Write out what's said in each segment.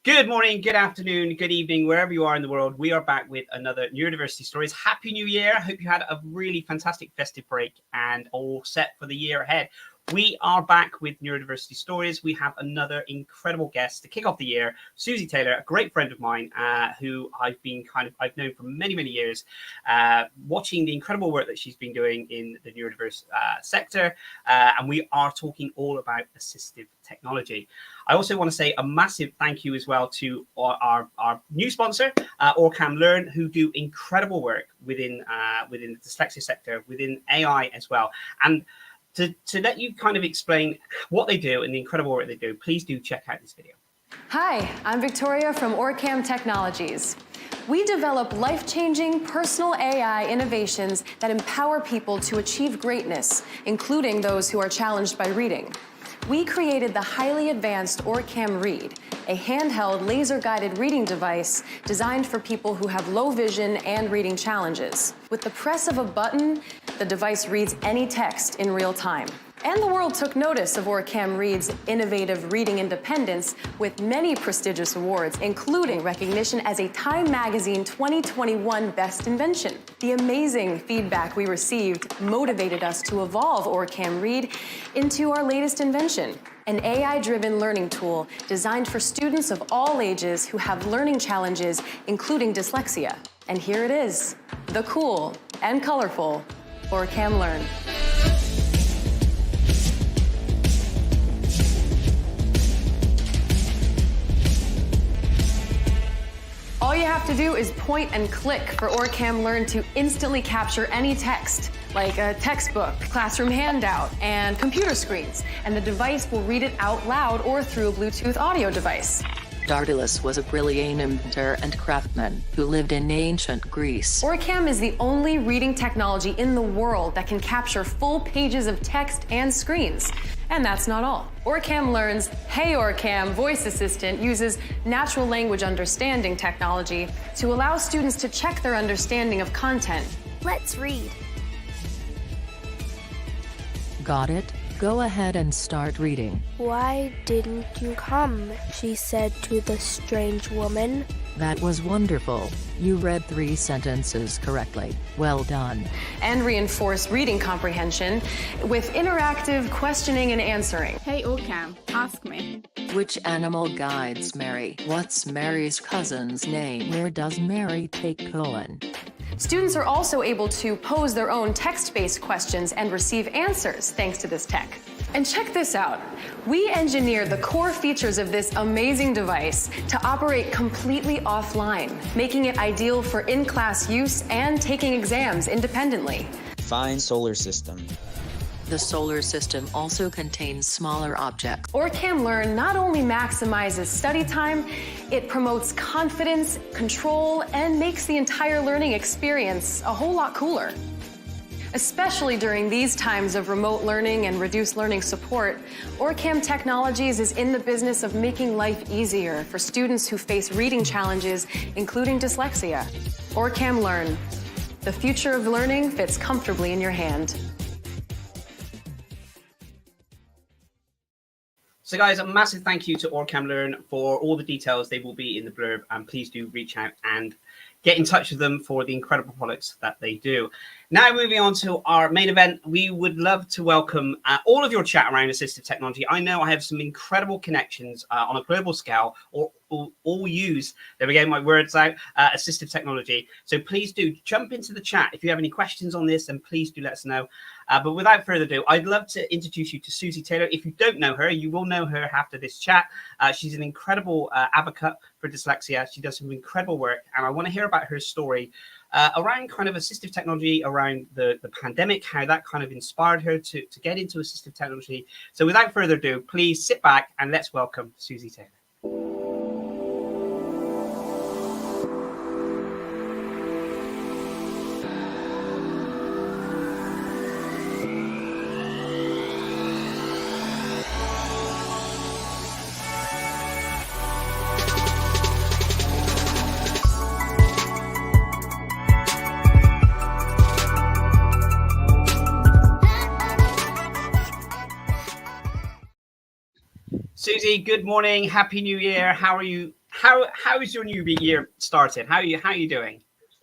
Good morning, good afternoon, good evening, wherever you are in the world. We are back with another Neurodiversity Stories. Happy New Year. I hope you had a really fantastic festive break and all set for the year ahead. We are back with Neurodiversity Stories. We have another incredible guest to kick off the year, Susie Taylor, a great friend of mine who I've known for many, many years, watching the incredible work that she's been doing in the neurodiverse sector. And we are talking all about assistive technology. I also want to say a massive thank you as well to our new sponsor, Orcam Learn, who do incredible work within the dyslexia sector, within AI as well. And to let you kind of explain what they do and the incredible work they do, please do check out this video. Hi, I'm Victoria from Orcam Technologies. We develop life-changing personal AI innovations that empower people to achieve greatness, including those who are challenged by reading. We created the highly advanced Orcam Read, a handheld laser-guided reading device designed for people who have low vision and reading challenges. With the press of a button, the device reads any text in real time. And the world took notice of Orcam Read's innovative reading independence with many prestigious awards, including recognition as a Time Magazine 2021 Best Invention. The amazing feedback we received motivated us to evolve Orcam Read into our latest invention, an AI-driven learning tool designed for students of all ages who have learning challenges, including dyslexia. And here it is, the cool and colorful Orcam Learn. All you have to do is point and click for Orcam Learn to instantly capture any text, like a textbook, classroom handout, and computer screens, and the device will read it out loud or through a Bluetooth audio device. Daedalus was a brilliant inventor and craftsman who lived in ancient Greece. Orcam is the only reading technology in the world that can capture full pages of text and screens. And that's not all. Orcam Learn's Hey Orcam voice assistant uses natural language understanding technology to allow students to check their understanding of content. Let's read. Got it? Go ahead and start reading. Why didn't you come? She said to the strange woman. That was wonderful. You read 3 sentences correctly. Well done. And reinforce reading comprehension with interactive questioning and answering. Hey Orcam, ask me. Which animal guides Mary? What's Mary's cousin's name? Where does Mary take Cohen? Students are also able to pose their own text-based questions and receive answers thanks to this tech. And check this out. We engineered the core features of this amazing device to operate completely offline, making it ideal for in-class use and taking exams independently. Define solar system. The solar system also contains smaller objects. Orcam Learn not only maximizes study time, it promotes confidence, control, and makes the entire learning experience a whole lot cooler. Especially during these times of remote learning and reduced learning support, Orcam Technologies is in the business of making life easier for students who face reading challenges, including dyslexia. Orcam Learn. The future of learning fits comfortably in your hand. So guys, a massive thank you to Orcam Learn for all the details. They will be in the blurb, and please do reach out and get in touch with them for the incredible products that they do. Now moving on to our main event, we would love to welcome all of your chat around assistive technology. I know I have some incredible connections on a global scale, or all use, there we go, my words out, assistive technology. So please do jump into the chat. If you have any questions on this, then please do let us know. But without further ado, I'd love to introduce you to Susie Taylor. If you don't know her, you will know her after this chat. She's an incredible advocate for dyslexia. She does some incredible work, and I want to hear about her story around kind of assistive technology, around the pandemic, how that kind of inspired her to get into assistive technology. So without further ado, please sit back and let's welcome Susie Taylor. Susie, good morning. Happy New Year. How are you? How is your new year started? How are you doing?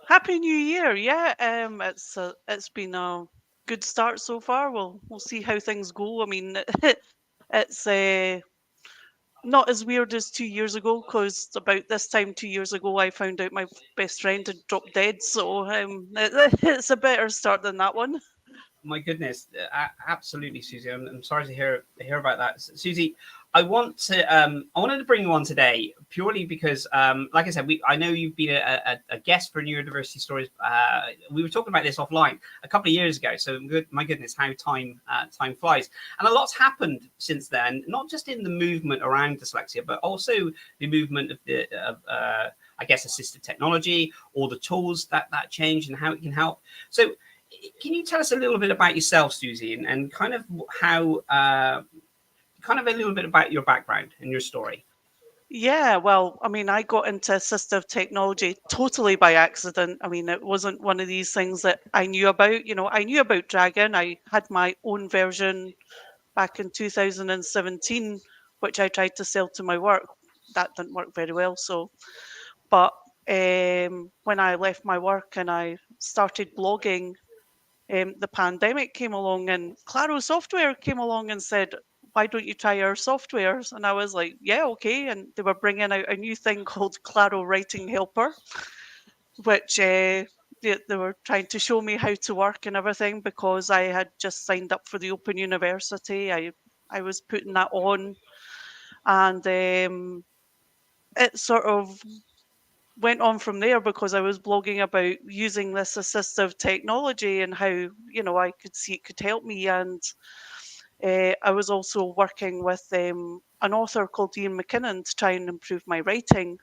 Happy New Year! Yeah, it's been a good start so far. We'll see how things go. I mean, it's not as weird as 2 years ago, because about this time 2 years ago I found out my best friend had dropped dead. So it's a better start than that one. My goodness, absolutely, Susie. I'm sorry to hear about that, Susie. I wanted to bring you on today purely because, like I said, I know you've been a guest for Neurodiversity Stories. We were talking about this offline a couple of years ago. So my goodness, how time flies, and a lot's happened since then. Not just in the movement around dyslexia, but also the movement of I guess assistive technology, or the tools that change and how it can help. So, can you tell us a little bit about yourself, Susie, and kind of how, kind of a little bit about your background and your story? Yeah, well, I mean, I got into assistive technology totally by accident. I mean, it wasn't one of these things that I knew about. I knew about Dragon. I had my own version back in 2017, which I tried to sell to my work. That didn't work very well. But when I left my work and I started blogging, the pandemic came along and Claro Software came along and said, "Why don't you try our softwares?" And I was like, "Yeah, okay." And they were bringing out a new thing called Claro Writing Helper, which they were trying to show me how to work and everything, because I had just signed up for the Open University. I was putting that on, and it sort of went on from there, because I was blogging about using this assistive technology and how, I could see it could help me. And I was also working with an author called Ian McKinnon to try and improve my writing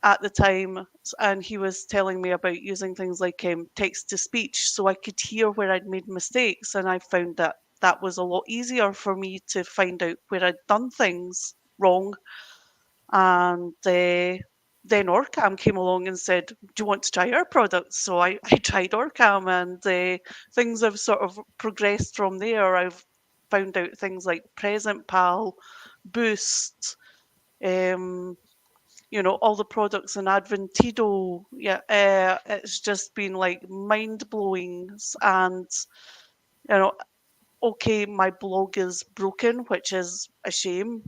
at the time. And he was telling me about using things like text to speech, so I could hear where I'd made mistakes. And I found that that was a lot easier for me to find out where I'd done things wrong. And then Orcam came along and said, "Do you want to try our products?" So I tried Orcam, and things have sort of progressed from there. I've found out things like Present Pal, Boost, all the products in Adventido. Yeah, it's just been like mind blowing. And you know, okay, my blog is broken, which is a shame,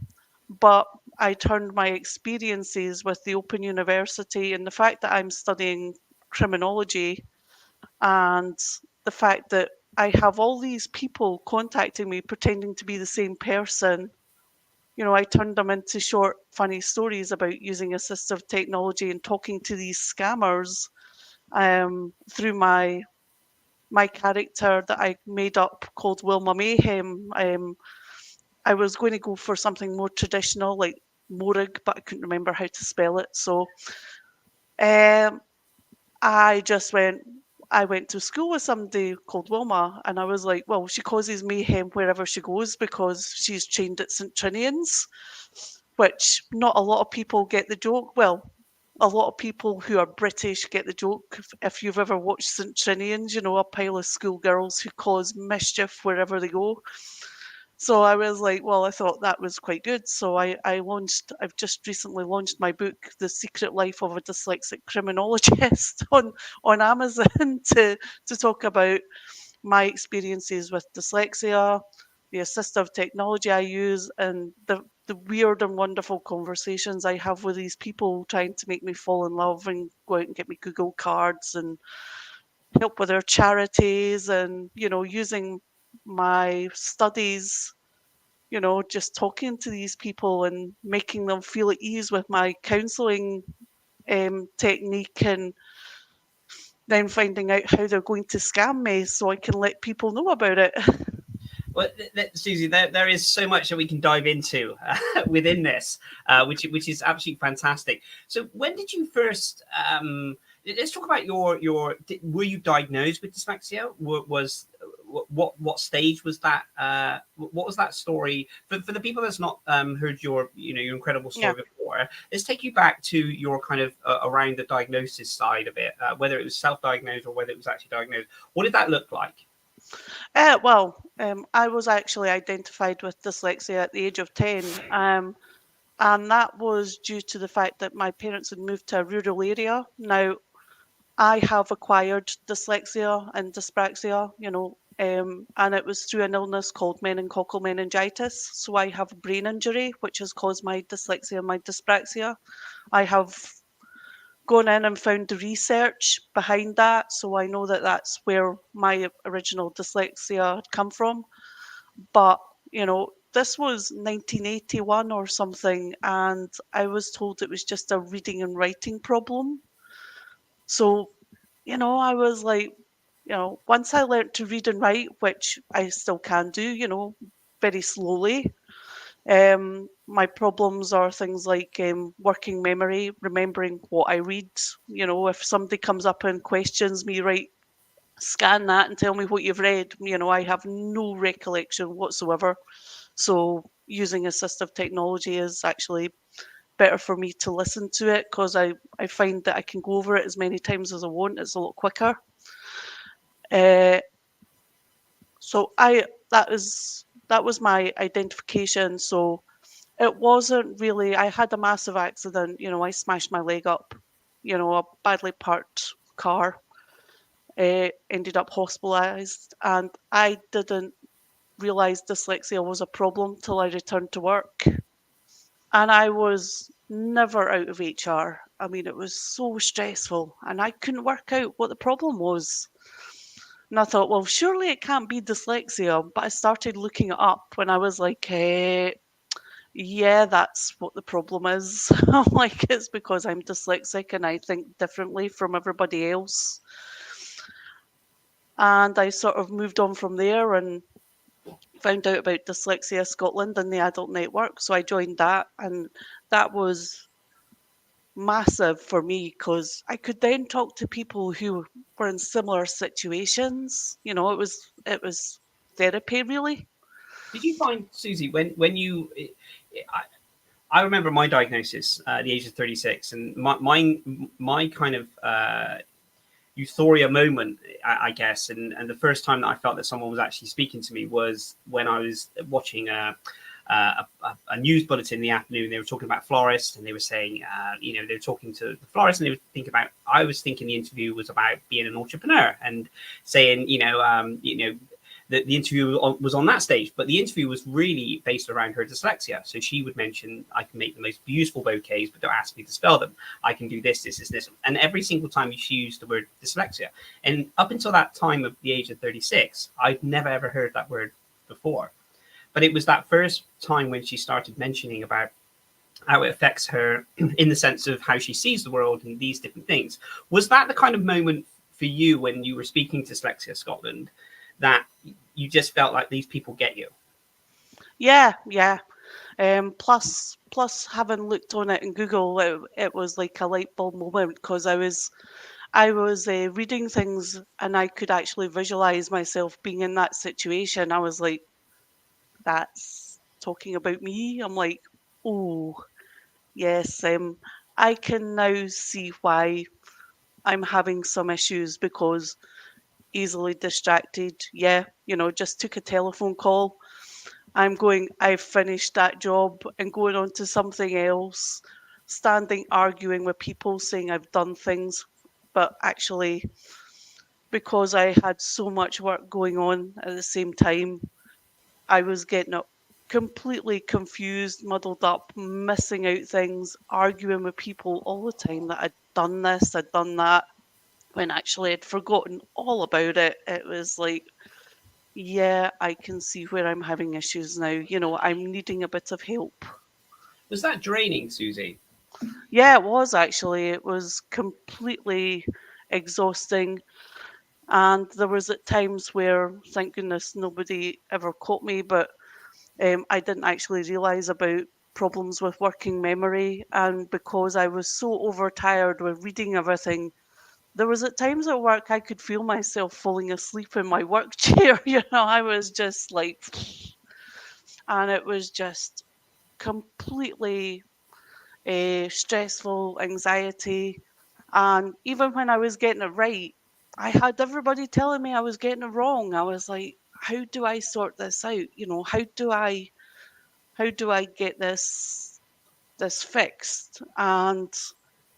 but I turned my experiences with the Open University and the fact that I'm studying criminology, and the fact that I have all these people contacting me pretending to be the same person. I turned them into short, funny stories about using assistive technology and talking to these scammers through my character that I made up called Wilma Mayhem. I was going to go for something more traditional like Morig, but I couldn't remember how to spell it. So I just I went to school with somebody called Wilma, and I was like, well, she causes mayhem wherever she goes because she's trained at St. Trinian's, which not a lot of people get the joke. Well, a lot of people who are British get the joke. If you've ever watched St. Trinian's, a pile of schoolgirls who cause mischief wherever they go. So I was like, well, I thought that was quite good. So I've just recently launched my book, The Secret Life of a Dyslexic Criminologist, on Amazon to talk about my experiences with dyslexia, the assistive technology I use, and the weird and wonderful conversations I have with these people trying to make me fall in love and go out and get me Google cards and help with their charities, and, using my studies, just talking to these people and making them feel at ease with my counselling technique, and then finding out how they're going to scam me so I can let people know about it. Well, Susie, there is so much that we can dive into within this, which is absolutely fantastic. So, when did you first? Let's talk about your. Were you diagnosed with dyslexia? What stage was that? What was that story for the people that's not heard your incredible story before? Let's take you back to your kind of around the diagnosis side of it, whether it was self-diagnosed or whether it was actually diagnosed. What did that look like? I was actually identified with dyslexia at the age of 10, and that was due to the fact that my parents had moved to a rural area. Now, I have acquired dyslexia and dyspraxia, and it was through an illness called meningococcal meningitis. So I have a brain injury, which has caused my dyslexia and my dyspraxia. I have gone in and found the research behind that, so I know that that's where my original dyslexia had come from. But, this was 1981 or something, and I was told it was just a reading and writing problem. So, I was like, once I learnt to read and write, which I still can do, very slowly, my problems are things like working memory, remembering what I read. If somebody comes up and questions me, right, scan that and tell me what you've read. I have no recollection whatsoever. So using assistive technology is actually better for me to listen to it because I find that I can go over it as many times as I want. It's a lot quicker. Uh, so that was my identification. So it wasn't really, I had a massive accident, I smashed my leg up, a badly parked car, ended up hospitalised, and I didn't realise dyslexia was a problem till I returned to work. And I was never out of HR. I mean, it was so stressful, and I couldn't work out what the problem was. And I thought, well, surely it can't be dyslexia. But I started looking it up when I was like, yeah, that's what the problem is. Like, it's because I'm dyslexic and I think differently from everybody else. And I sort of moved on from there and found out about Dyslexia Scotland and the Adult Network. So I joined that, and that was massive for me because I could then talk to people who were in similar situations. It was therapy, really. Did you find, Susie, when you, I remember my diagnosis at the age of 36, and my kind of euphoria moment, I guess, and the first time that I felt that someone was actually speaking to me was when I was watching a news bulletin in the afternoon. They were talking about florists, and they were saying, they were talking to the florist, and they were thinking about. I was thinking the interview was about being an entrepreneur, and saying, the interview was on that stage, but the interview was really based around her dyslexia. So she would mention, I can make the most beautiful bouquets, but don't ask me to spell them. I can do this. And every single time she used the word dyslexia. And up until that time of the age of 36, I'd never, ever heard that word before. But it was that first time when she started mentioning about how it affects her in the sense of how she sees the world and these different things. Was that the kind of moment for you when you were speaking to Dyslexia Scotland, that you just felt like these people get you? Yeah. Plus having looked on it in Google, it was like a light bulb moment because I was reading things and I could actually visualize myself being in that situation. I was like, that's talking about me. I'm like, oh, yes, I can now see why I'm having some issues because easily distracted. Yeah, just took a telephone call. I've finished that job and going on to something else, arguing with people saying I've done things, but actually, because I had so much work going on at the same time, I was getting up completely confused, muddled up, missing out things, arguing with people all the time that I'd done this, I'd done that, when actually I'd forgotten all about it. It was like, yeah, I can see where I'm having issues now. I'm needing a bit of help. Was that draining, Susie? Yeah, it was actually. It was completely exhausting. And there was at times where, thank goodness, nobody ever caught me, but I didn't actually realise about problems with working memory. And because I was so overtired with reading everything, there was at times at work I could feel myself falling asleep in my work chair. I was just like, and it was just completely stressful, anxiety. And even when I was getting it right, I had everybody telling me I was getting it wrong. I was like, how do I sort this out? You know, how do I get this fixed? And,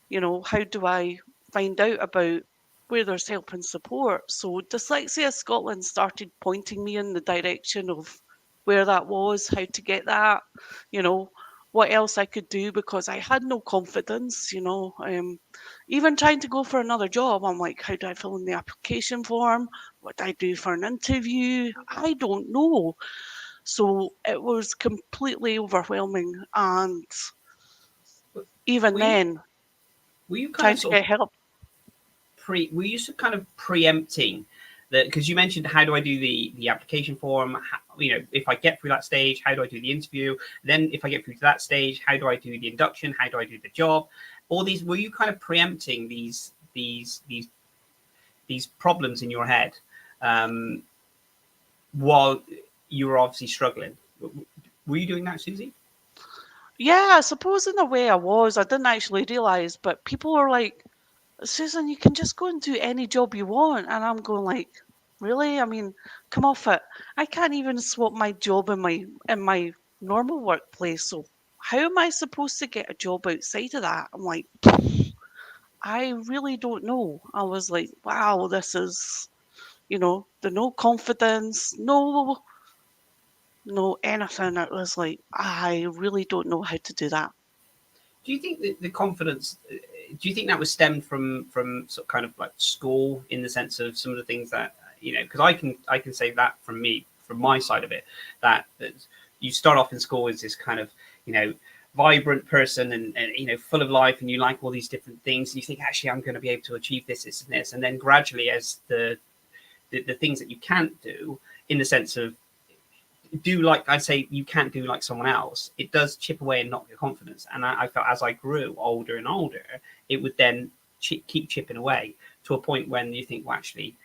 you know, how do I find out about where there's help and support? So Dyslexia Scotland started pointing me in the direction of where that was, how to get that, you know, what else I could do, because I had no confidence, you know. Even trying to go for another job, I'm like, how do I fill in the application form? What do I do for an interview? I don't know. So it was completely overwhelming. And even Were you, then, were you kind trying of to sort of get help. were you kind of preempting that, because you mentioned how do I do the application form, you know, if I get through that stage, how do I do the interview, then if I get through to that stage, how do I do the induction, how do I do the job, all these, were you kind of preempting these problems in your head while you were obviously struggling? Were you doing that, Susie? Yeah, I suppose in a way I was. I didn't actually realise, but people were like, Susan, you can just go and do any job you want. And I'm going like, really? I mean, come off it. I can't even swap my job in my normal workplace. So how am I supposed to get a job outside of that? I'm like, I really don't know. I was like, wow, this is, you know, the no confidence, no anything. It was like, I really don't know how to do that. Do you think that the confidence? Do you think that was stemmed from sort of kind of like school, in the sense of some of the things that, you know? Because I can say that from me, from my side of it, that you start off in school as this kind of, you know, vibrant person, and you know, full of life, and you like all these different things, and you think, actually I'm going to be able to achieve this and this, and then gradually, as the things that you can't do, in the sense of, do like I say, you can't do like someone else, it does chip away and knock your confidence. And I felt as I grew older and older, it would then keep chipping away to a point when you think, well, actually,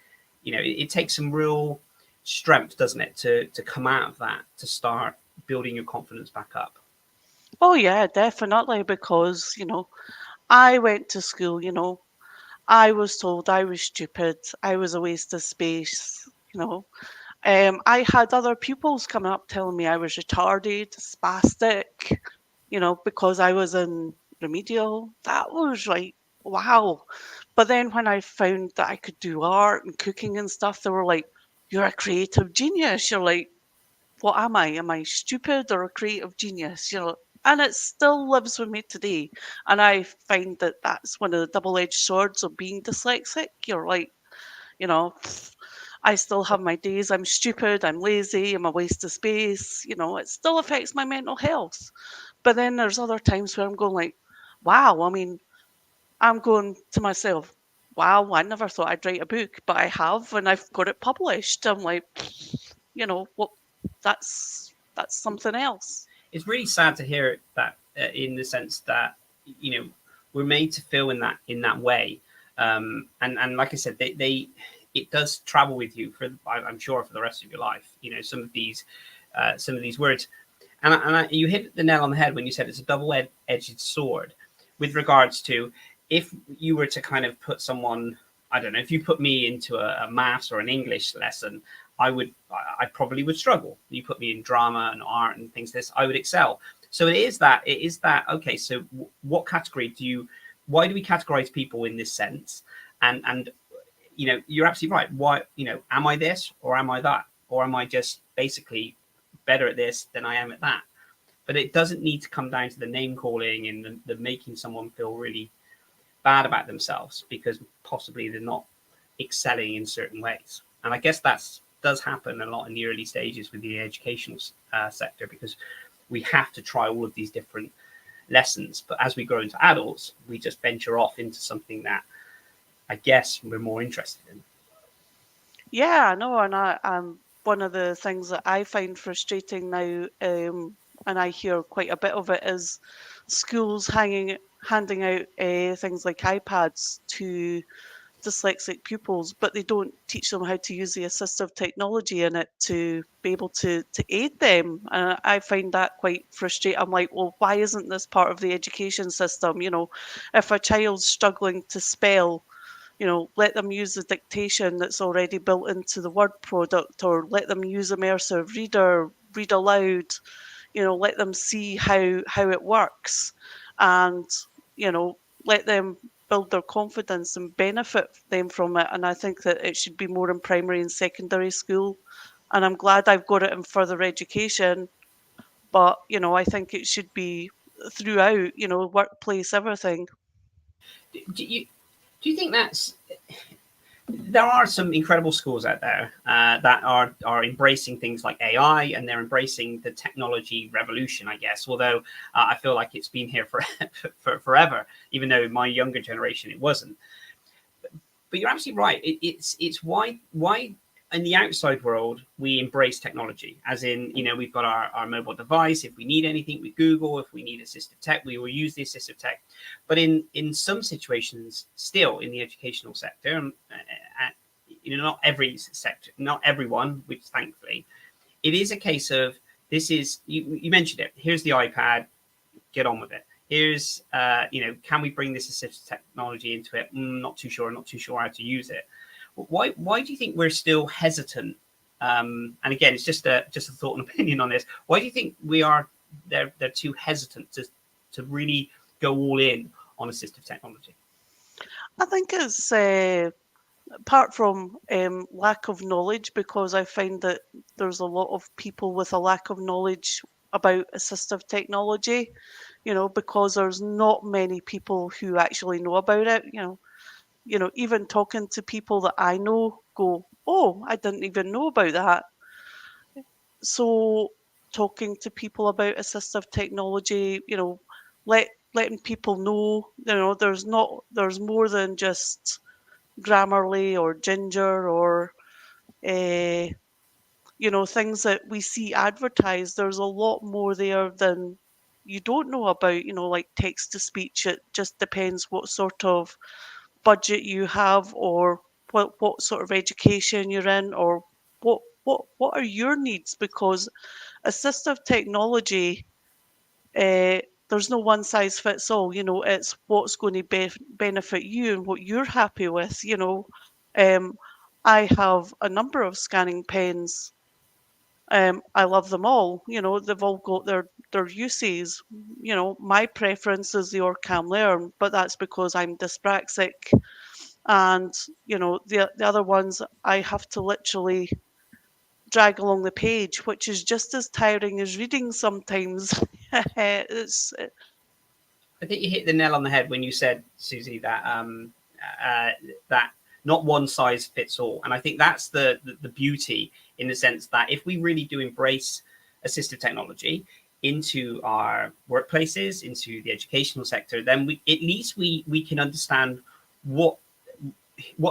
you know, it takes some real strength, doesn't it, to come out of that, to start building your confidence back up. Oh yeah, definitely, because, you know, I went to school, you know, I was told I was stupid, I was a waste of space, you know. I had other pupils coming up telling me I was retarded, spastic, you know, because I was in remedial. That was like, wow. But then when I found that I could do art and cooking and stuff, they were like, you're a creative genius. You're like, what am I? Am I stupid or a creative genius? You know, and it still lives with me today. And I find that that's one of the double-edged swords of being dyslexic. You're like, you know, I still have my days. I'm stupid. I'm lazy. I'm a waste of space. You know, it still affects my mental health. But then there's other times where I'm going like, wow. I mean, I'm going to myself, wow. I never thought I'd write a book, but I have, and I've got it published. I'm like, you know, what? That's something else. It's really sad to hear that, in the sense that, you know, we're made to feel in that way, and like I said, they it does travel with you for, I'm sure, for the rest of your life. You know, some of these words, and you hit the nail on the head when you said it's a double-edged sword, with regards to, if you were to kind of put someone, I don't know, if you put me into a maths or an English lesson, I probably would struggle. You put me in drama and art and things like this, I would excel. So it is that, okay, so what category why do we categorize people in this sense? And you know, you're absolutely right. Why, you know, am I this or am I that? Or am I just basically better at this than I am at that? But it doesn't need to come down to the name calling and the making someone feel really bad about themselves because possibly they're not excelling in certain ways. And I guess does happen a lot in the early stages with the educational sector, because we have to try all of these different lessons. But as we grow into adults, we just venture off into something that I guess we're more interested in. Yeah, I know, and one of the things that I find frustrating now, and I hear quite a bit of it, is schools handing out things like iPads to dyslexic pupils, but they don't teach them how to use the assistive technology in it to be able to aid them. And I find that quite frustrating. I'm like, well, why isn't this part of the education system? You know, if a child's struggling to spell, let them use the dictation that's already built into the word product, or let them use immersive reader, read aloud, let them see how it works, and, let them build their confidence and benefit them from it. And I think that it should be more in primary and secondary school. And I'm glad I've got it in further education, but, I think it should be throughout, workplace, everything. Do you think there are some incredible schools out there that are embracing things like AI, and they're embracing the technology revolution, I guess. Although I feel like it's been here for forever, even though in my younger generation it wasn't. But you're absolutely right. It's why in the outside world we embrace technology, as in, we've got our mobile device. If we need anything, we Google. If we need assistive tech, we will use the assistive tech. But in some situations, still in the educational sector, not every sector, not everyone, which thankfully, it is a case of, this is, you mentioned it, here's the iPad, get on with it. Here's, can we bring this assistive technology into it? Not too sure how to use it. Why do you think we're still hesitant? And again, it's just a thought and opinion on this. Why do you think they're too hesitant to really go all in on assistive technology? I think it's apart from lack of knowledge, because I find that there's a lot of people with a lack of knowledge about assistive technology, because there's not many people who actually know about it. Even talking to people that I know go, oh, I didn't even know about that. So talking to people about assistive technology, letting people know, there's more than just Grammarly or Ginger or things that we see advertised. There's a lot more there than you don't know about, like text to speech. It just depends what sort of budget you have, or what sort of education you're in, or what are your needs, because assistive technology, there's no one size fits all. It's what's going to benefit you and what you're happy with. I have a number of scanning pens. I love them all. They've all got their uses. My preference is the Orcam Learn, but that's because I'm dyspraxic. And the other ones, I have to literally drag along the page, which is just as tiring as reading sometimes. It's I think you hit the nail on the head when you said, Susie, that that not one size fits all. And I think that's the beauty, in the sense that if we really do embrace assistive technology into our workplaces, into the educational sector, then at least we can understand what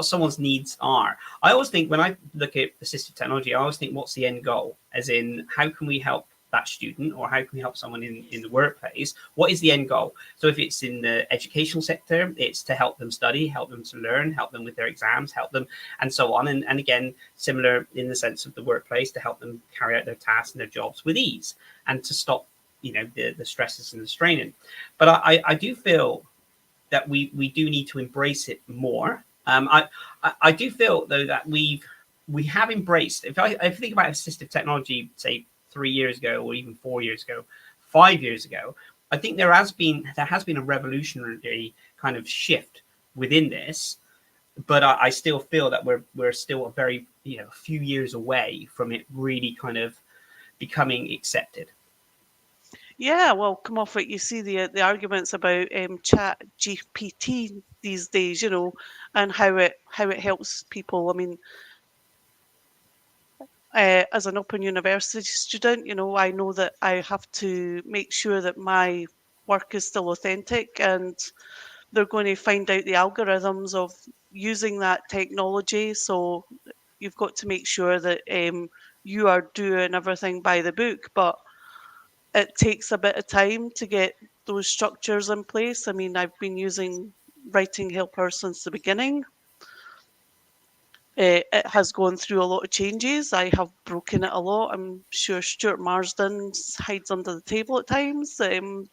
someone's needs are. I always think, when I look at assistive technology, I always think, what's the end goal? As in, how can we help that student, or how can we help someone in the workplace? What is the end goal? So if it's in the educational sector, it's to help them study, help them to learn, help them with their exams, help them, and so on. And again, similar in the sense of the workplace, to help them carry out their tasks and their jobs with ease, and to stop, the stresses and the straining. But I do feel that we do need to embrace it more. I do feel, though, that we have embraced, if I think about assistive technology, say 3 years ago, or even 4 years ago, 5 years ago, I think there has been a revolutionary kind of shift within this. But I still feel that we're still a very few years away from it really kind of becoming accepted. Yeah, well, come off it. You see the arguments about Chat GPT these days, and how it helps people. I mean, as an Open University student, I know that I have to make sure that my work is still authentic, and they're going to find out the algorithms of using that technology. So you've got to make sure that you are doing everything by the book, but it takes a bit of time to get those structures in place. I mean, I've been using Writing Helper since the beginning. It has gone through a lot of changes. I have broken it a lot. I'm sure Stuart Marsden hides under the table at times, you're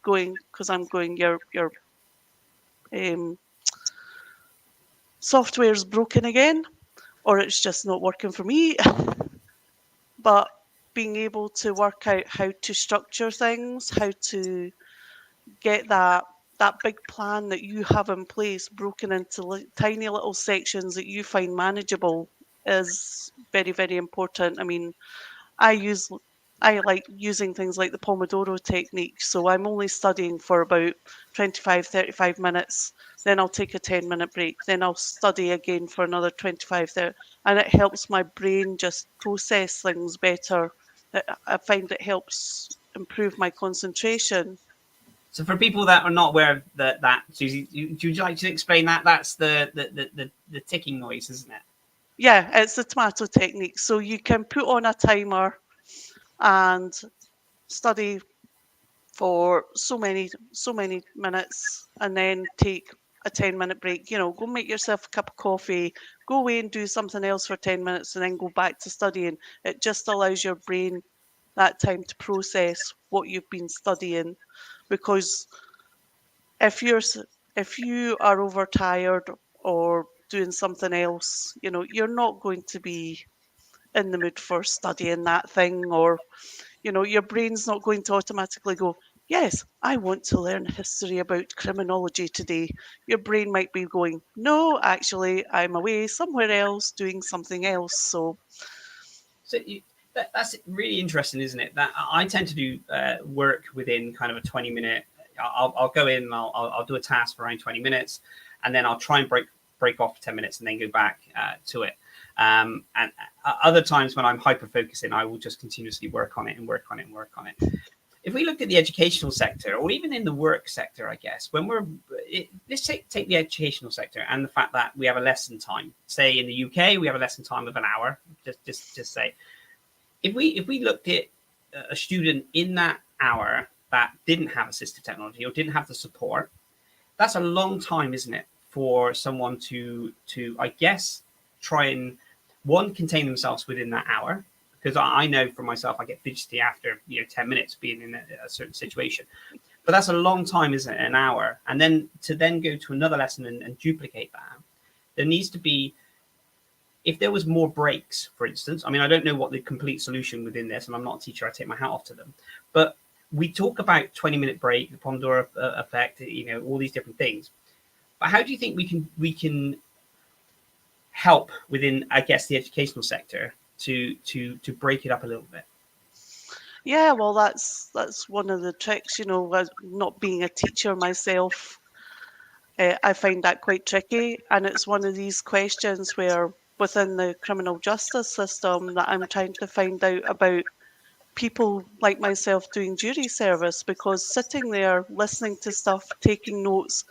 software's broken again, or it's just not working for me. But being able to work out how to structure things, how to get that big plan that you have in place broken into tiny little sections that you find manageable is very, very important. I mean, I like using things like the Pomodoro technique. So I'm only studying for about 25, 35 minutes. Then I'll take a 10-minute break. Then I'll study again for another 25, 30. And it helps my brain just process things better. I find it helps improve my concentration. So for people that are not aware of that, Susie, would you like to explain that? That's the ticking noise, isn't it? Yeah, it's the tomato technique. So you can put on a timer and study for so many minutes, and then take a 10-minute break. Go make yourself a cup of coffee, go away and do something else for 10 minutes, and then go back to studying. It just allows your brain that time to process what you've been studying, because if you are overtired or doing something else, you're not going to be in the mood for studying that thing, or your brain's not going to automatically go, yes, I want to learn history about criminology today. Your brain might be going, no, actually, I'm away somewhere else doing something else. So that's really interesting, isn't it? That I tend to do work within kind of a 20-minute. I'll go in and I'll do a task for around 20 minutes, and then I'll try and break off for 10 minutes and then go back to it. And other times when I'm hyper focusing, I will just continuously work on it and work on it and work on it. If we look at the educational sector, or even in the work sector, I guess, let's take the educational sector and the fact that we have a lesson time. Say in the UK, we have a lesson time of an hour. Just say, if we looked at a student in that hour that didn't have assistive technology or didn't have the support, that's a long time, isn't it, for someone to I guess try and contain themselves within that hour, because I know for myself I get fidgety after 10 minutes being in a certain situation. But that's a long time, isn't it? An hour. And then to go to another lesson and duplicate that, there needs to be, if there was more breaks, for instance. I mean, I don't know what the complete solution within this, and I'm not a teacher, I take my hat off to them, but we talk about 20-minute break, the Pomodoro effect, all these different things. But how do you think we can help within, I guess, the educational sector to break it up a little bit? Yeah, well, that's one of the tricks. Not being a teacher myself, I find that quite tricky, and it's one of these questions where within the criminal justice system that I'm trying to find out about people like myself doing jury service, because sitting there listening to stuff, taking notes,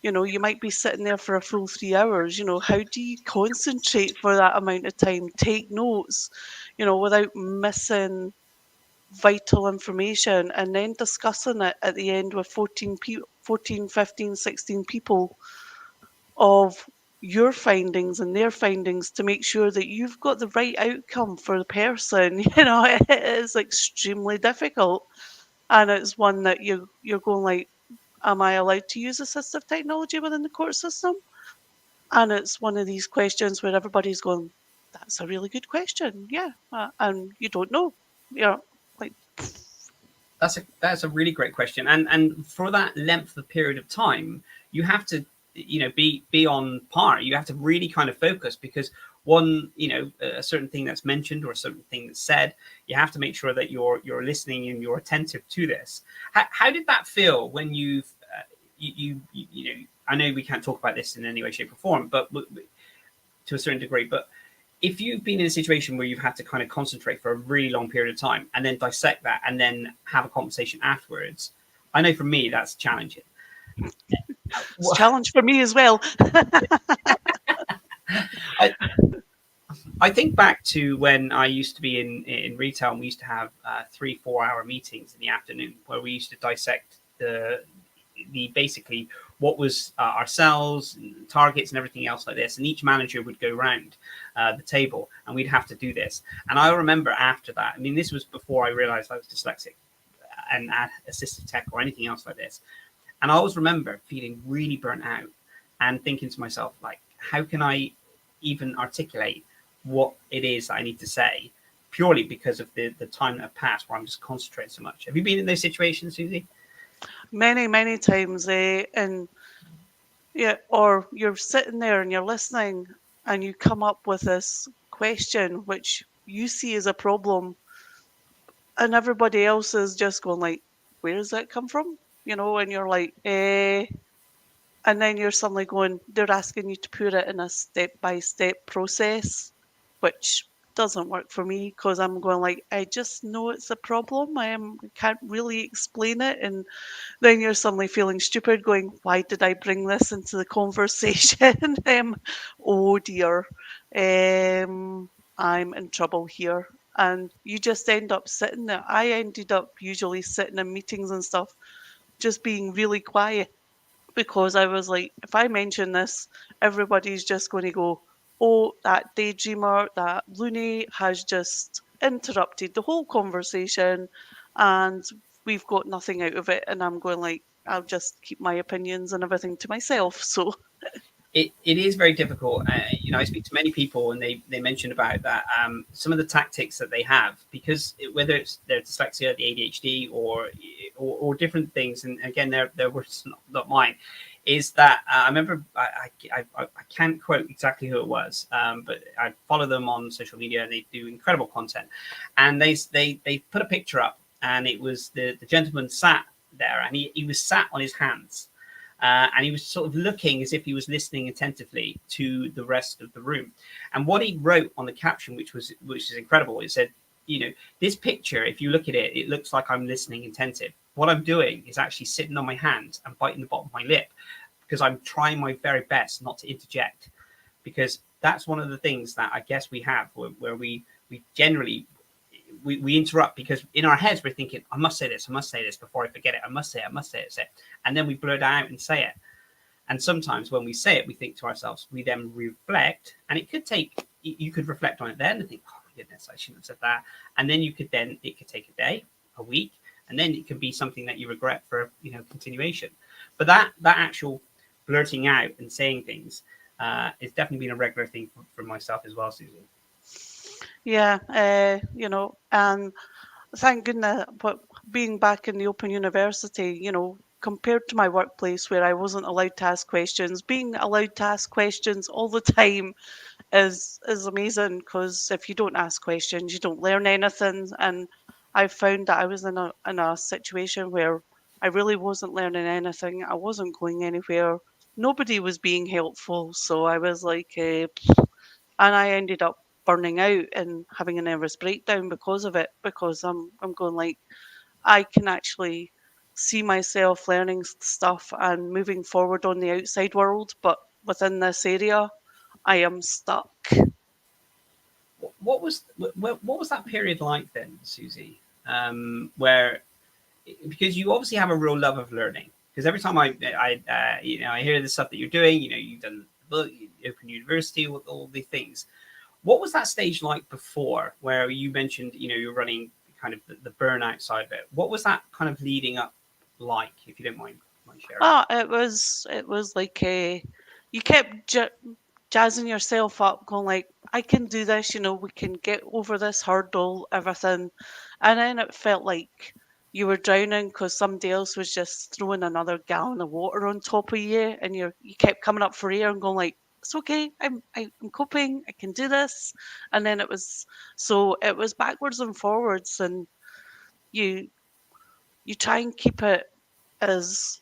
you might be sitting there for a full 3 hours. How do you concentrate for that amount of time, take notes, without missing vital information, and then discussing it at the end with 14, 15, 16 people of your findings and their findings to make sure that you've got the right outcome for the person. It is extremely difficult, and it's one that you're going like, am I allowed to use assistive technology within the court system? And it's one of these questions where everybody's going, that's a really good question. Yeah. And you don't know. Like, That's a really great question. And for that length of period of time, you have to, be on par. You have to really kind of focus, because a certain thing that's mentioned or a certain thing that's said, you have to make sure that you're listening and you're attentive to this. How did that feel when you I know we can't talk about this in any way, shape or form, but to a certain degree, but if you've been in a situation where you've had to kind of concentrate for a really long period of time and then dissect that and then have a conversation afterwards, I know for me that's challenging. It's a challenge for me as well. I think back to when I used to be in retail, and we used to have 3-4 hour meetings in the afternoon where we used to dissect the basically what was our sales and targets and everything else like this. And each manager would go around the table and we'd have to do this. And I remember after that, I mean, this was before I realized I was dyslexic and had assistive tech or anything else like this. And I always remember feeling really burnt out and thinking to myself, like, how can I even articulate what it is that I need to say, purely because of the time that have passed where I'm just concentrating so much. Have you been in those situations, Susie? Many times, and yeah, or you're sitting there and you're listening and you come up with this question which you see as a problem, and everybody else is just going like, where does that come from? And you're like, and then you're suddenly going, they're asking you to put it in a step-by-step process, which doesn't work for me because I'm going like, I just know it's a problem. I can't really explain it. And then you're suddenly feeling stupid going, why did I bring this into the conversation? Oh dear, I'm in trouble here. And you just end up sitting there. I ended up usually sitting in meetings and stuff, just being really quiet because I was like, if I mention this, everybody's just going to go, oh, that daydreamer, that loony has just interrupted the whole conversation and we've got nothing out of it. And I'm going like, I'll just keep my opinions and everything to myself. So It is very difficult. I speak to many people, and they mention about that some of the tactics that they have, because whether it's their dyslexia, the ADHD, or different things, and again, their words, not mine, is that I remember I can't quote exactly who it was, but I follow them on social media, and they do incredible content, and they put a picture up, and it was the gentleman sat there, and he was sat on his hands. And he was sort of looking as if he was listening attentively to the rest of the room. And what he wrote on the caption, which is incredible, it said, this picture, if you look at it, it looks like I'm listening attentive. What I'm doing is actually sitting on my hand and biting the bottom of my lip because I'm trying my very best not to interject. Because that's one of the things that I guess we have where we generally we interrupt, because in our heads we're thinking, I must say this before I forget it. I must say it. And then we blurt out and say it. And sometimes when we say it, we think to ourselves, we then reflect, and it could take, you could reflect on it then and think, oh my goodness, I shouldn't have said that. And then it could take a day, a week, and then it could be something that you regret for, continuation. But that actual blurting out and saying things has definitely been a regular thing for myself as well, Susie. yeah, and thank goodness, but being back in the Open University, compared to my workplace where I wasn't allowed to ask questions, being allowed to ask questions all the time is amazing, because if you don't ask questions, you don't learn anything. And I found that I was in a situation where I really wasn't learning anything. I wasn't going anywhere. Nobody was being helpful. So I was like, and I ended up burning out and having a nervous breakdown because of it, because I'm going like, I can actually see myself learning stuff and moving forward on the outside world, but within this area I am stuck. What was that period like then, Susie? Where, because you obviously have a real love of learning. Because every time I hear the stuff that you're doing, you've done the book, Open University, all these things. What was that stage like before, where you mentioned, you're running kind of the burnout side of it? What was that kind of leading up like, if you don't mind sharing? It was like you kept jazzing yourself up, going like, I can do this, we can get over this hurdle, everything. And then it felt like you were drowning because somebody else was just throwing another gallon of water on top of you, and you kept coming up for air and going like, it's okay, I'm coping, I can do this. And then it was backwards and forwards, and you try and keep it as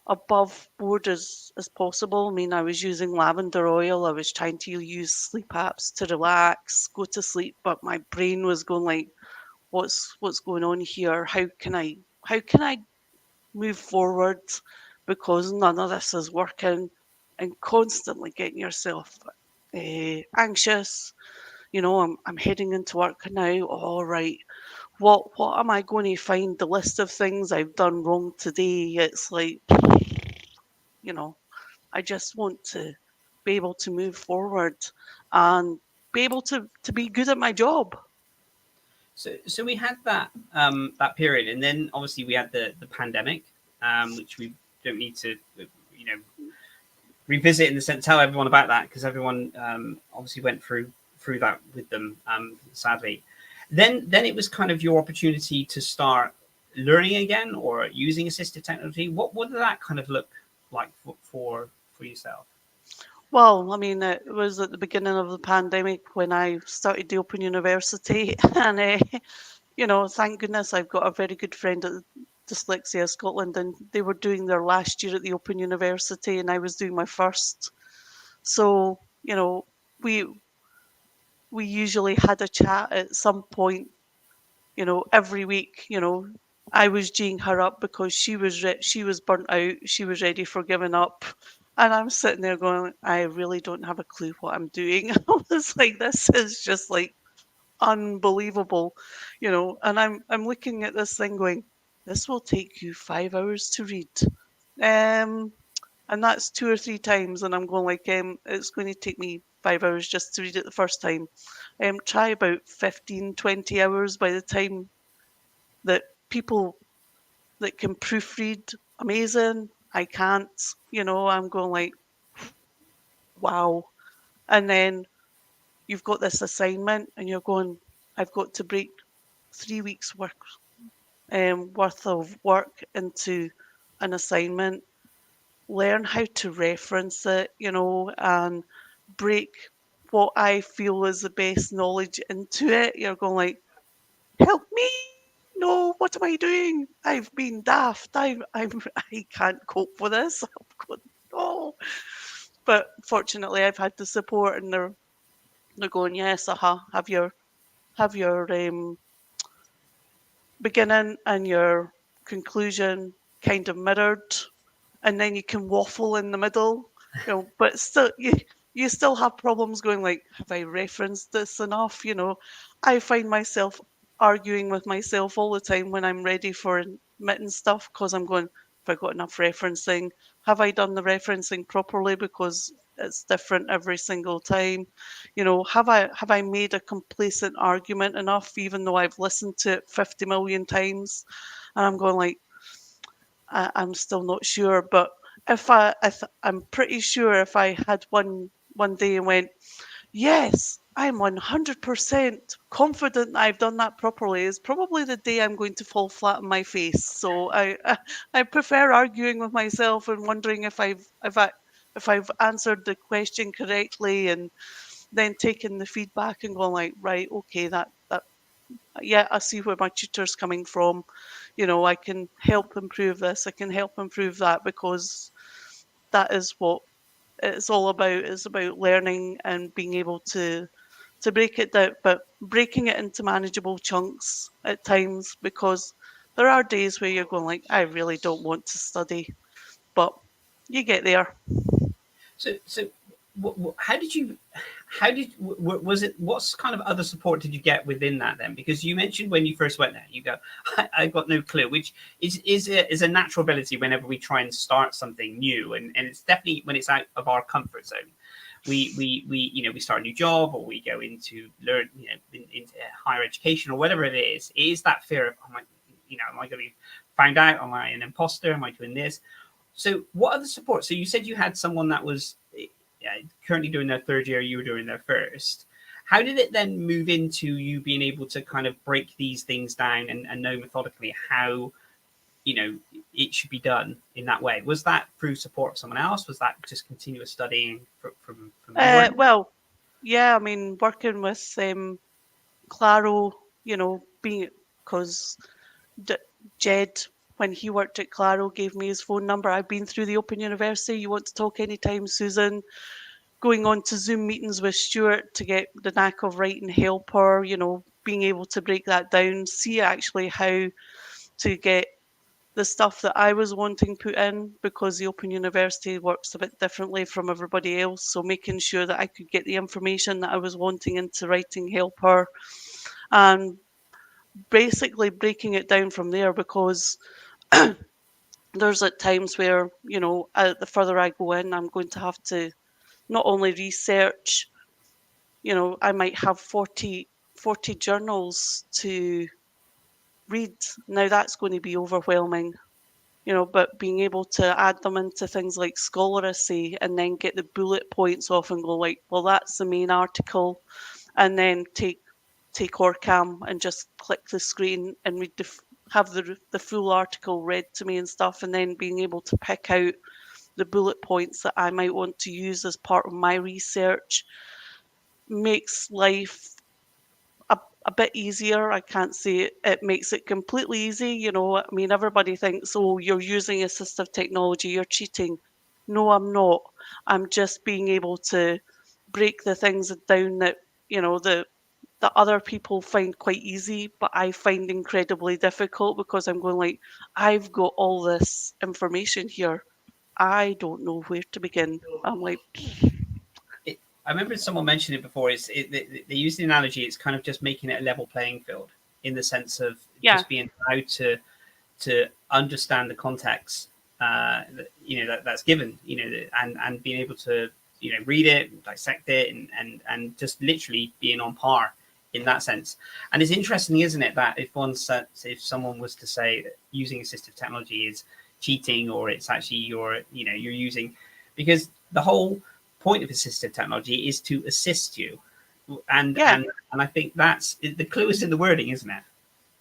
above board as possible. I mean, I was using lavender oil. I was trying to use sleep apps to relax, go to sleep, but my brain was going like, what's going on here? How can I move forward? Because none of this is working, and constantly getting yourself anxious. I'm heading into work now. All right, what am I going to find? The list of things I've done wrong today. It's like, I just want to be able to move forward and be able to be good at my job. So we had that period, and then obviously we had the pandemic, which we don't need to revisit in the sense, tell everyone about that, because everyone obviously went through that with them, sadly. Then it was kind of your opportunity to start learning again or using assistive technology. What did that kind of look like for yourself? Well, I mean, it was at the beginning of the pandemic when I started the Open University, and thank goodness I've got a very good friend at Dyslexia Scotland, and they were doing their last year at the Open University, and I was doing my first. So, we we usually had a chat at some point, every week. I was geeing her up because she was burnt out, she was ready for giving up, and I'm sitting there going, I really don't have a clue what I'm doing. I was like, this is just like unbelievable, and I'm looking at this thing going, this will take you 5 hours to read. Um, and that's 2 or 3 times, and I'm going like, it's going to take me 5 hours just to read it the first time. Try about 15, 20 hours by the time that people that can proofread, amazing. I can't, I'm going like, wow. And then you've got this assignment and you're going, I've got to break 3 weeks worth of work into an assignment, learn how to reference it, and break what I feel is the best knowledge into it. You're going like, help me. No, what am I doing? I've been daft. I can't cope with this. I'm going, no. But fortunately, I've had the support, and they're going, yes, have your beginning and your conclusion kind of mirrored, and then you can waffle in the middle, but still you still have problems going like, have I referenced this enough? I find myself arguing with myself all the time when I'm ready for admitting stuff, because I'm going, have I got enough referencing? Have I done the referencing properly? Because it's different every single time. Have I made a complacent argument enough, even though I've listened to it 50 million times? And I'm going like, I'm still not sure. But I'm pretty sure if I had one day and went, yes, I'm 100% confident that I've done that properly, is probably the day I'm going to fall flat on my face. So I prefer arguing with myself and wondering if I've answered the question correctly, and then taking the feedback and going like, right, okay, that yeah, I see where my tutor's coming from. I can help improve this, I can help improve that, because that is what it's all about. It's about learning and being able to break it down, but breaking it into manageable chunks at times, because there are days where you're going like, I really don't want to study, but you get there. So was it, what's kind of other support did you get within that then? Because you mentioned when you first went there, you go, I got no clue, which is a natural ability whenever we try and start something new. And it's definitely when it's out of our comfort zone. We start a new job, or we go into learn, into higher education or whatever it is that fear of, am I going to be found out? Am I an imposter? Am I doing this? So what other support? So you said you had someone that was currently doing their third year, you were doing their first. How did it then move into you being able to kind of break these things down and know methodically how, it should be done in that way? Was that through support of someone else? Was that just continuous studying from well, yeah, I mean, working with Claro, being, because Jed, when he worked at Claro, gave me his phone number. I've been through the Open University. You want to talk anytime, Susan? Going on to Zoom meetings with Stuart to get the knack of writing helper, being able to break that down, see actually how to get the stuff that I was wanting put in, because the Open University works a bit differently from everybody else. So making sure that I could get the information that I was wanting into writing helper, and basically breaking it down from there, because there's at times where, the further I go in, I'm going to have to not only research, I might have 40 journals to read. Now that's going to be overwhelming. but being able to add them into things like Scholar-essay and then get the bullet points off and go like, well, that's the main article, and then take OrCam and just click the screen and read have the full article read to me and stuff, and then being able to pick out the bullet points that I might want to use as part of my research makes life a bit easier. I can't say it makes it completely easy. I mean, everybody thinks, oh, you're using assistive technology, you're cheating. No, I'm not. I'm just being able to break the things down that, that other people find quite easy, but I find incredibly difficult because I'm going like, I've got all this information here. I don't know where to begin. I'm like, I remember someone mentioned it before. They use the analogy. It's kind of just making it a level playing field in the sense of just being allowed to understand the context, that's given, and being able to, read it, dissect it, and just literally being on par in that sense. And it's interesting, isn't it, that if someone was to say that using assistive technology is cheating, or it's actually you're using, because the whole point of assistive technology is to assist you, and I think that's the clue is in the wording, isn't it?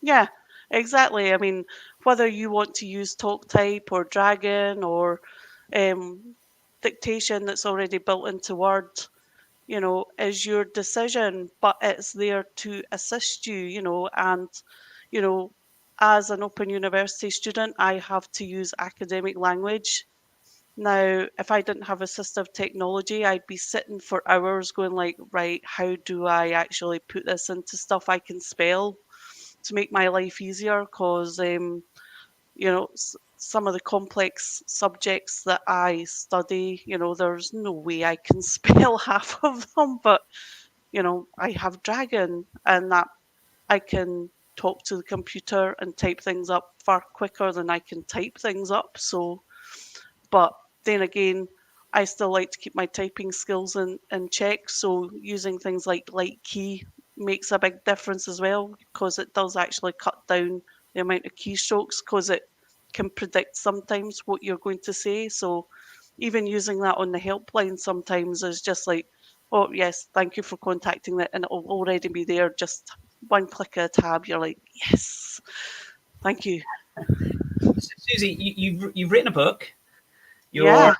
Yeah, exactly. I mean, whether you want to use TalkType or Dragon or dictation that's already built into Word, is your decision, but it's there to assist you, and as an Open University student, I have to use academic language. Now, if I didn't have assistive technology, I'd be sitting for hours going like, right, how do I actually put this into stuff I can spell to make my life easier? Because, some of the complex subjects that I study, there's no way I can spell half of them, but, I have Dragon, and that I can talk to the computer and type things up far quicker than I can type things up. So, but then again, I still like to keep my typing skills in check. So using things like Light Key makes a big difference as well, because it does actually cut down the amount of keystrokes, because it can predict sometimes what you're going to say. So even using that on the helpline sometimes is just like, oh yes, thank you for contacting that, and it'll already be there, just one click of a tab. You're like, yes, thank you. Susie, you've written a book. Have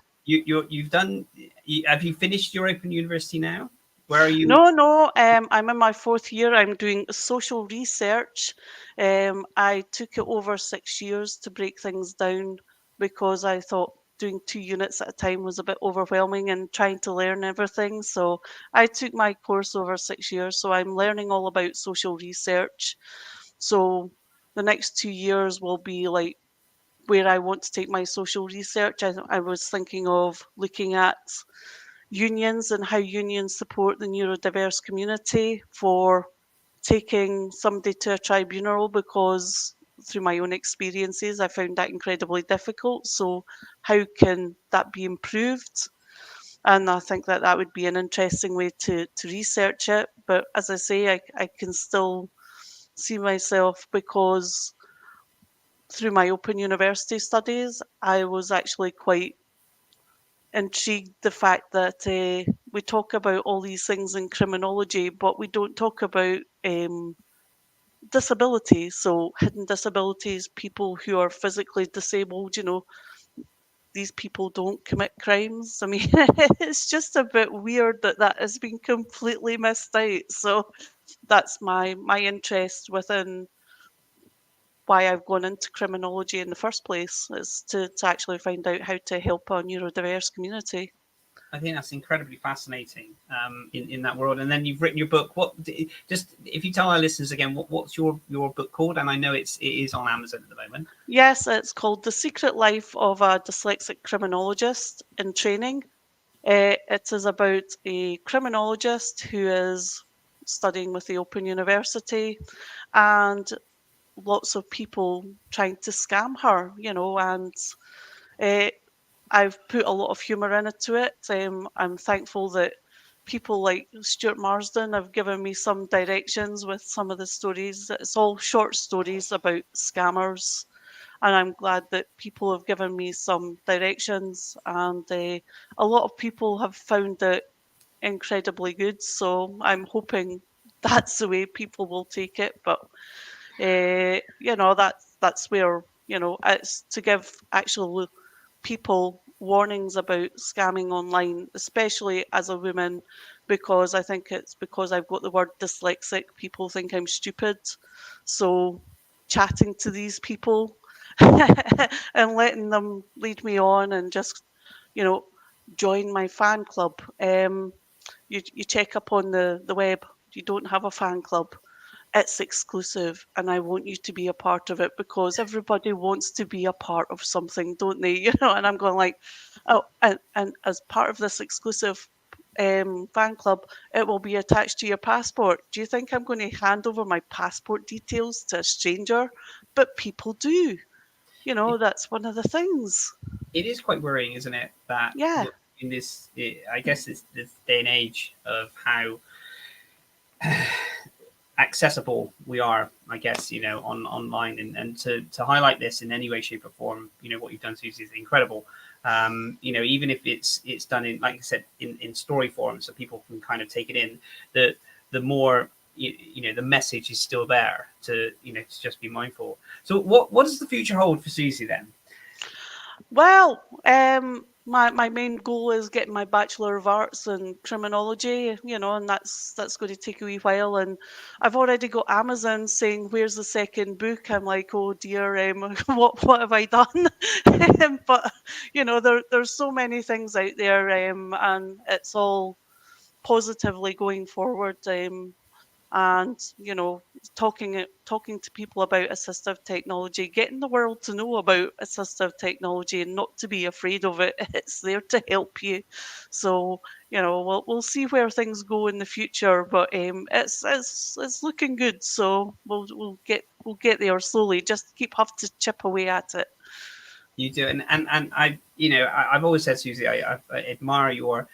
you finished your Open University now? Where are you? No. I'm in my 4th year. I'm doing social research. I took it over 6 years to break things down because I thought doing 2 units at a time was a bit overwhelming and trying to learn everything. So I took my course over 6 years. So I'm learning all about social research. So the next 2 years will be like where I want to take my social research. I was thinking of looking at unions and how unions support the neurodiverse community for taking somebody to a tribunal, because through my own experiences, I found that incredibly difficult. So how can that be improved? And I think that would be an interesting way to research it. But as I say, I can still see myself, because through my Open University studies, I was actually quite intrigued the fact that we talk about all these things in criminology, but we don't talk about disabilities. So hidden disabilities, people who are physically disabled, these people don't commit crimes. I mean, it's just a bit weird that has been completely missed out. So that's my interest within why I've gone into criminology in the first place, is to actually find out how to help a neurodiverse community. I think that's incredibly fascinating in that world. And then you've written your book. Just if you tell our listeners again, what's your book called? And I know it is on Amazon at the moment. Yes, it's called The Secret Life of a Dyslexic Criminologist in Training. It is about a criminologist who is studying with the Open University, and lots of people trying to scam her, and I've put a lot of humour into it. I'm thankful that people like Stuart Marsden have given me some directions with some of the stories. It's all short stories about scammers and I'm glad that people have given me some directions, and a lot of people have found it incredibly good. So I'm hoping that's the way people will take it. But that's where it's to give actual people warnings about scamming online, especially as a woman, because I think it's because I've got the word dyslexic. People think I'm stupid, so chatting to these people and letting them lead me on and just you know join my fan club. You check up on the web. You don't have a fan club, it's exclusive, and I want you to be a part of it, because everybody wants to be a part of something, don't they? And I'm going like, oh, and as part of this exclusive fan club, it will be attached to your passport. Do you think I'm going to hand over my passport details to a stranger? But people do. That's one of the things. It is quite worrying, isn't it? That Yeah. in this, I guess, this day and age of how accessible we are, I guess, online, and to highlight this in any way, shape, or form, what you've done, Susie, is incredible. Even if it's done in, like I said, in story form, so people can kind of take it in. The more the message is still there to just be mindful. So what does the future hold for Susie then? Well, my main goal is getting my Bachelor of Arts in Criminology, and that's going to take a wee while. And I've already got Amazon saying, "Where's the second book?" I'm like, "Oh dear, what have I done?" But there's so many things out there, and it's all positively going forward. And talking to people about assistive technology, getting the world to know about assistive technology and not to be afraid of it. It's there to help you. So we'll see where things go in the future, but it's looking good. So we'll get there slowly. Just have to chip away at it. You do, and I've always said, Susie, I admire your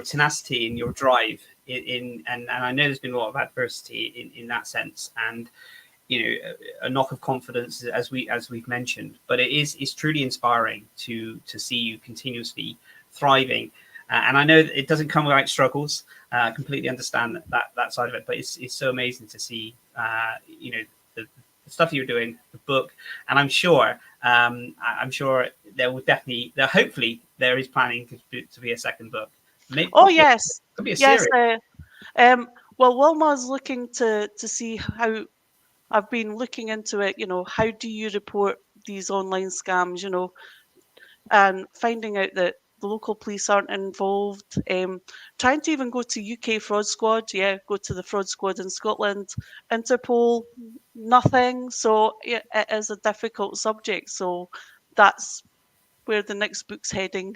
tenacity and your drive and I know there's been a lot of adversity in that sense, and a knock of confidence as we've mentioned, but it's truly inspiring to see you continuously thriving, and I know that it doesn't come without struggles. Completely understand that side of it, but it's so amazing to see the stuff you're doing, the book, and I'm sure hopefully there is planning to be a second book. Maybe, oh yes, could be a yes. series. Well, Wilma's looking to see how. I've been looking into it. How do you report these online scams? And finding out that the local police aren't involved. Trying to even go to UK Fraud Squad. Yeah, go to the Fraud Squad in Scotland. Interpol, nothing. So yeah, it is a difficult subject. So that's where the next book's heading.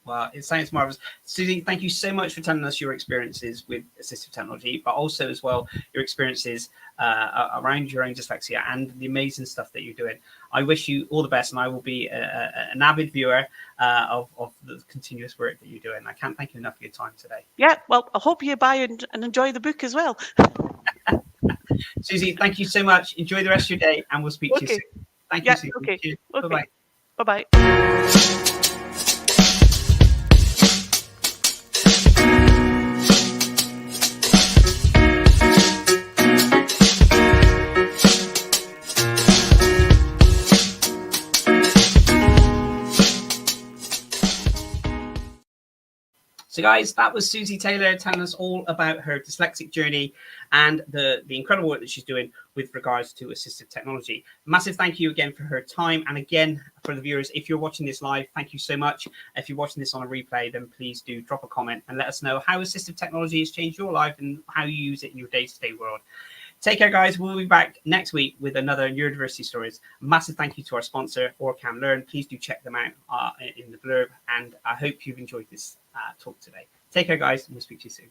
Well, it sounds marvelous. Susie, thank you so much for telling us your experiences with assistive technology, but also as well your experiences around your own dyslexia and the amazing stuff that you're doing. I wish you all the best, and I will be an avid viewer of the continuous work that you're doing. I can't thank you enough for your time today. Yeah, well, I hope you buy and enjoy the book as well. Susie, thank you so much. Enjoy the rest of your day, and we'll speak to you soon. Thank you, Susie. Okay. Cheers. Okay. Bye-bye. Bye-bye. So guys, that was Susie Taylor telling us all about her dyslexic journey and the incredible work that she's doing with regards to assistive technology. Massive thank you again for her time. And again, for the viewers, if you're watching this live, thank you so much. If you're watching this on a replay, then please do drop a comment and let us know how assistive technology has changed your life and how you use it in your day-to-day world. Take care, guys. We'll be back next week with another Neurodiversity Stories. Massive thank you to our sponsor, Orcam Learn. Please do check them out in the blurb. And I hope you've enjoyed this talk today. Take care, guys, and we'll speak to you soon.